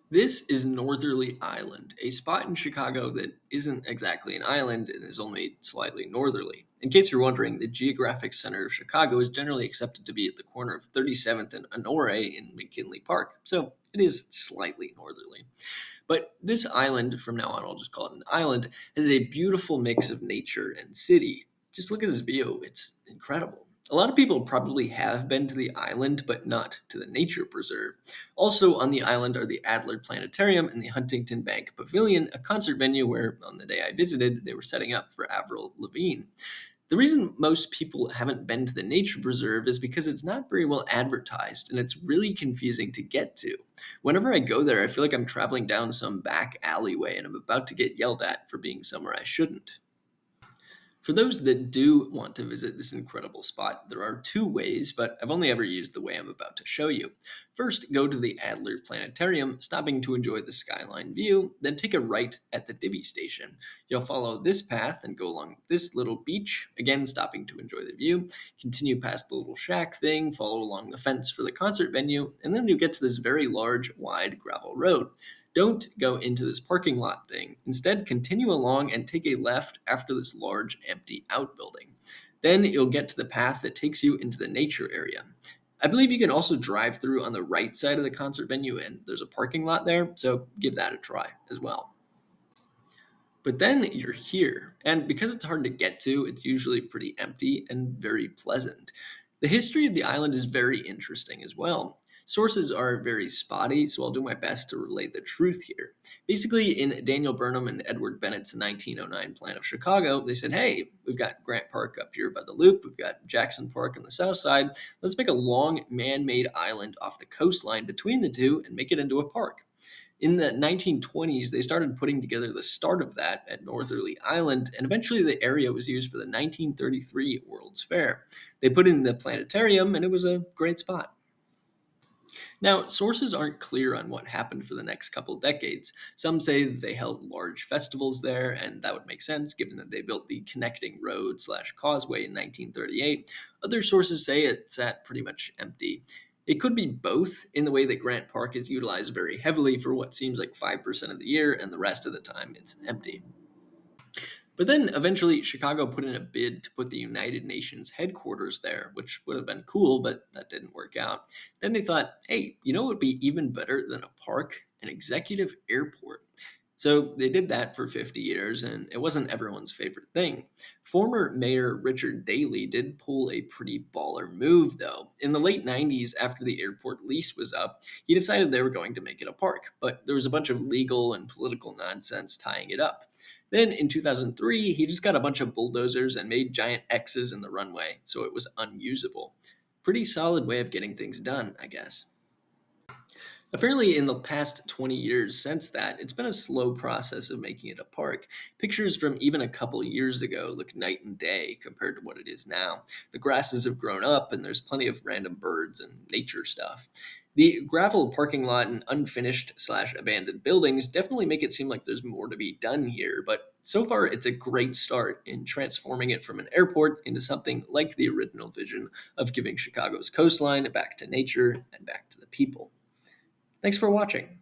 This is Northerly Island, a spot in Chicago that isn't exactly an island and is only slightly northerly. In case you're wondering, the geographic center of Chicago is generally accepted to be at the corner of 37th and Honore in McKinley Park, so it is slightly northerly. But this island, from now on, I'll just call it an island, has a beautiful mix of nature and city. Just look at this view, it's incredible. A lot of people probably have been to the island, but not to the nature preserve. Also on the island are the Adler Planetarium and the Huntington Bank Pavilion, a concert venue where, on the day I visited, they were setting up for Avril Lavigne. The reason most people haven't been to the nature preserve is because it's not very well advertised and it's really confusing to get to. Whenever I go there, I feel like I'm traveling down some back alleyway and I'm about to get yelled at for being somewhere I shouldn't. For those that do want to visit this incredible spot, there are two ways, but I've only ever used the way I'm about to show you. First, go to the Adler Planetarium, stopping to enjoy the skyline view, then take a right at the Divvy station. You'll follow this path and go along this little beach, again stopping to enjoy the view, continue past the little shack thing, follow along the fence for the concert venue, and then you get to this very large, wide gravel road. Don't go into this parking lot thing. Instead, continue along and take a left after this large empty outbuilding. Then you'll get to the path that takes you into the nature area. I believe you can also drive through on the right side of the concert venue, and there's a parking lot there, so give that a try as well. But then you're here, and because it's hard to get to, it's usually pretty empty and very pleasant. The history of the island is very interesting as well. Sources are very spotty, so I'll do my best to relate the truth here. Basically, in Daniel Burnham and Edward Bennett's 1909 plan of Chicago, they said, hey, we've got Grant Park up here by the loop, we've got Jackson Park on the south side, let's make a long man made island off the coastline between the two and make it into a park. In the 1920s, they started putting together the start of that at Northerly Island, and eventually the area was used for the 1933 World's Fair. They put in the planetarium, and it was a great spot. Now, sources aren't clear on what happened for the next couple decades. Some say that they held large festivals there, and that would make sense given that they built the connecting road slash causeway in 1938. Other sources say it sat pretty much empty. It could be both in the way that Grant Park is utilized very heavily for what seems like 5% of the year, and the rest of the time it's empty. But then eventually, Chicago put in a bid to put the United Nations headquarters there, which would have been cool, but that didn't work out. Then they thought, hey, you know what would be even better than a park? An executive airport. So they did that for 50 years, and it wasn't everyone's favorite thing. Former Mayor Richard Daley did pull a pretty baller move, though. In the late 90s, after the airport lease was up, he decided they were going to make it a park, but there was a bunch of legal and political nonsense tying it up. Then in 2003, he just got a bunch of bulldozers and made giant X's in the runway, so it was unusable. Pretty solid way of getting things done, I guess. Apparently, in the past 20 years since that, it's been a slow process of making it a park. Pictures from even a couple years ago look night and day compared to what it is now. The grasses have grown up, and there's plenty of random birds and nature stuff. The gravel parking lot and unfinished slash abandoned buildings definitely make it seem like there's more to be done here, but so far it's a great start in transforming it from an airport into something like the original vision of giving Chicago's coastline back to nature and back to the people. Thanks for watching.